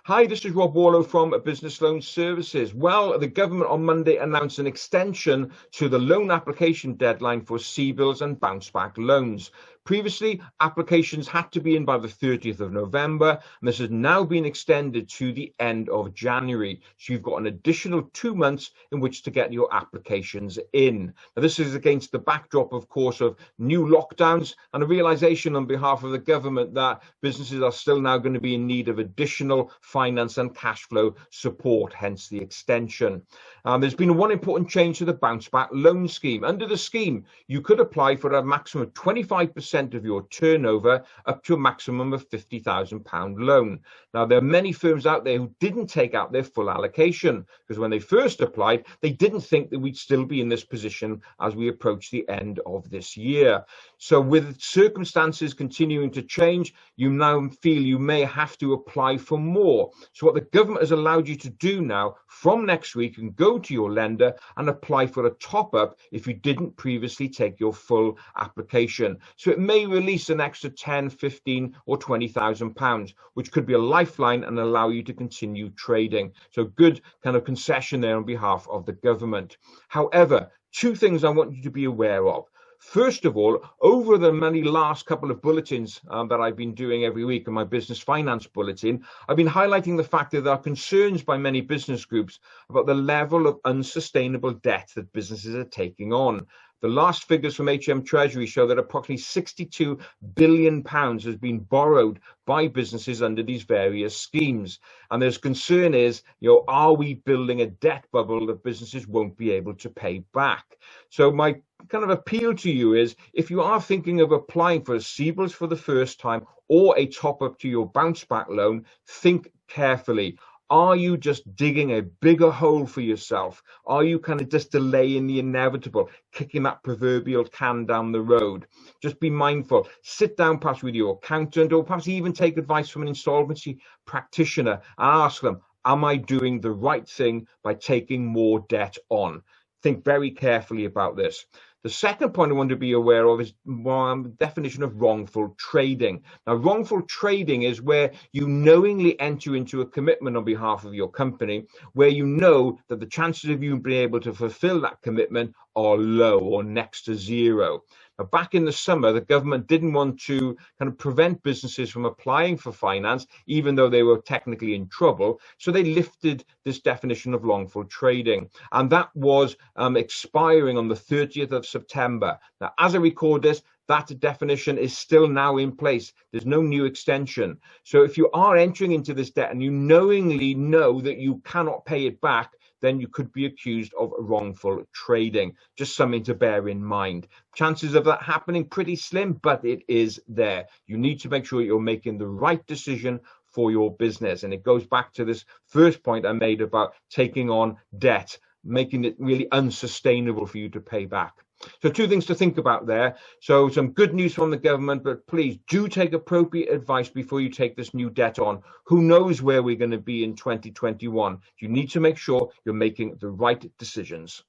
Hi, this is Rob Warlow from Business Loan Services. Well, the government on Monday announced an extension to the loan application deadline for CBILS and bounce back loans. Previously, applications had to be in by the 30th of November, and this has now been extended to the end of January. So you've got an additional 2 months in which to get your applications in. Now, this is against the backdrop, of course, of new lockdowns and a realization on behalf of the government that businesses are still now going to be in need of additional finance and cash flow support, hence the extension. There's been one important change to the bounce back loan scheme. Under the scheme, you could apply for a maximum of 25% of your turnover up to a maximum of £50,000 loan. Now, there are many firms out there who didn't take out their full allocation because when they first applied, they didn't think that we'd still be in this position as we approach the end of this year. So with circumstances continuing to change, you now feel you may have to apply for more. So what the government has allowed you to do now from next week, you can go to your lender and apply for a top up if you didn't previously take your full application. So it may release an extra 10, 15 or £20,000, which could be a lifeline and allow you to continue trading. So good kind of concession there on behalf of the government. However, two things I want you to be aware of. First of all, over the many last couple of bulletins that I've been doing every week in my business finance bulletin, I've been highlighting the fact that there are concerns by many business groups about the level of unsustainable debt that businesses are taking on. The last figures from HM Treasury show that approximately £62 billion has been borrowed by businesses under these various schemes. And there's concern is, are we building a debt bubble that businesses won't be able to pay back? So my kind of appeal to you is, if you are thinking of applying for a CBILS for the first time or a top up to your bounce back loan, think carefully. Are you just digging a bigger hole for yourself? Are you kind of just delaying the inevitable, kicking that proverbial can down the road? Just be mindful. Sit down perhaps with your accountant or perhaps even take advice from an insolvency practitioner and ask them, am I doing the right thing by taking more debt on? Think very carefully about this. The second point I want to be aware of is the definition of wrongful trading. Now, wrongful trading is where you knowingly enter into a commitment on behalf of your company, where you know that the chances of you being able to fulfill that commitment are low or next to zero. Now, back in the summer, the government didn't want to kind of prevent businesses from applying for finance, even though they were technically in trouble. So they lifted this definition of wrongful trading. And that was expiring on the 30th of September. Now, as I record this, that definition is still now in place. There's no new extension. So if you are entering into this debt and you knowingly know that you cannot pay it back, then you could be accused of wrongful trading. Just something to bear in mind. Chances of that happening pretty slim, but it is there. You need to make sure you're making the right decision for your business. And it goes back to this first point I made about taking on debt, making it really unsustainable for you to pay back. So two things to think about there. So some good news from the government, but please do take appropriate advice before you take this new debt on. Who knows where we're going to be in 2021? You need to make sure you're making the right decisions.